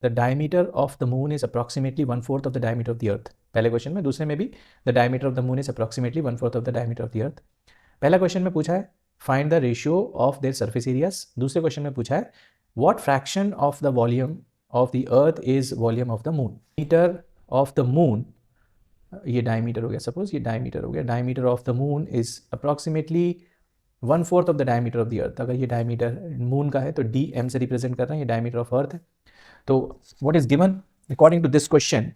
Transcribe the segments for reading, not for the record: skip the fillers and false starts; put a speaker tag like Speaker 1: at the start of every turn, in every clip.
Speaker 1: The diameter of the moon is approximately 1/4 of the diameter of the earth. पहले question में, दूसरे में भी the diameter of the moon is approximately 1/4 of the diameter of the earth. पहला question में पूछा है find the ratio of their surface areas. दूसरे क्वेश्चन में पूछा है what fraction of the volume of the earth is volume of the moon. Meter of the moon, ये diameter हो गया, सपोज ये डायमीटर हो गया, diameter of the moon is approximately 1/4 of the diameter of the अर्थ। अगर ये diameter moon का है तो डी एम से रिप्रेजेंट कर रहे हैं, ये डायमीटर ऑफ अर्थ है। तो what is given according to this question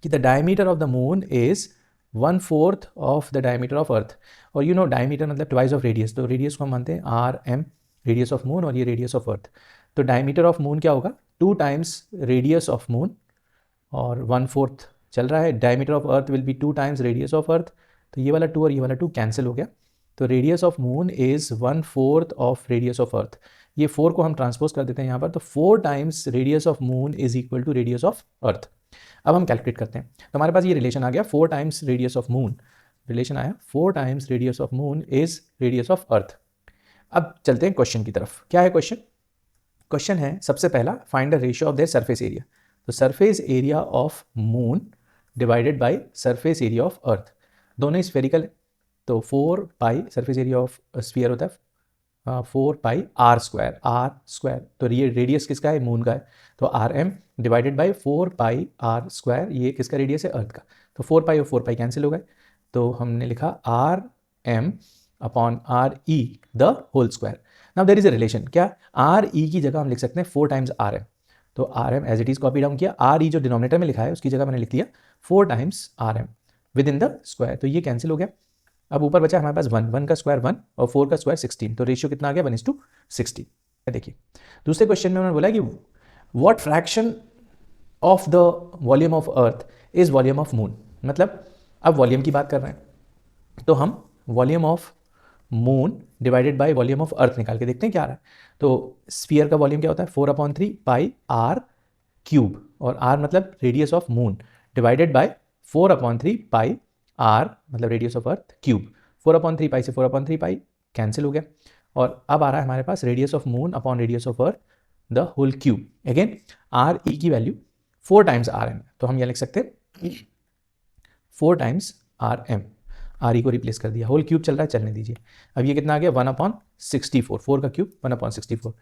Speaker 1: कि the diameter of the moon is 1/4 of the diameter of earth. और यू नो डायमीटर मतलब ट्वाइस ऑफ रेडियस, तो रेडियस को हम मानते हैं R M, radius of moon, और ये रेडियस ऑफ अर्थ। तो डायमीटर ऑफ मून क्या होगा, 2 टाइम्स रेडियस ऑफ मून, और 1/4 चल रहा है। Diameter of earth will be 2 times radius of अर्थ, तो ये वाला 2 और ये वाला 2 कैंसिल हो गया। तो radius of moon is 1/4 of radius of अर्थ। ये 4 को हम ट्रांसपोज कर देते हैं यहाँ पर, तो 4 times radius of moon is equal to radius of earth. अब हम कैलकुलेट करते हैं, तो हमारे पास ये रिलेशन आ गया 4 times radius of moon, relation आया 4 times radius of moon is radius of earth. अब चलते हैं क्वेश्चन की तरफ। क्या है क्वेश्चन? क्वेश्चन है सबसे पहला find the ratio of their surface area. तो surface area of moon divided by surface area of earth, दोनों स्फेरिकल है, तो 4 pi surface area of sphere होता है 4 पाई आर स्क्वायर। तो ये रेडियस किसका है, मून का है, तो R M divided by 4 pi R square, ये किसका रेडियस है, अर्थ का। तो 4 पाई और 4 पाई कैंसिल हो गए, तो हमने लिखा R M upon R E the whole square. Now there is a relation, क्या आर ई की जगह हम लिख सकते हैं 4 टाइम्स आर एम, तो R M as it is copy down किया, आर ई जो डिनोमिनेटर में लिखा है उसकी जगह मैंने लिख दिया 4 times R M within the square, तो ये कैंसिल हो गया। अब ऊपर बचा हमारे पास 1 का स्क्वायर 1 और 4 का स्क्वायर 16, तो रेशियो कितना आ गया 1:16। देखिए दूसरे क्वेश्चन में उन्होंने बोला कि what fraction of the volume of earth is volume of moon. मतलब अब वॉल्यूम की बात कर रहे हैं, तो हम volume of moon divided by volume of earth निकाल के देखते हैं क्या आ रहा है। तो स्फीयर का वॉल्यूम क्या होता है 4/3 पाई आर क्यूब, और आर मतलब radius of moon, divided by 4/3 pi R मतलब radius of earth cube. 4/3 pi से 4/3 पाई कैंसिल हो गया, और अब आ रहा है हमारे पास radius of moon upon radius of earth the whole cube. Again R E की वैल्यू 4 टाइम्स आर एम, तो हम यह लिख सकते हैं 4 times R M, R E को रिप्लेस कर दिया, होल क्यूब चल रहा है, चलने दीजिए। अब ये कितना आ गया 1/64, 4 का क्यूब 1/64।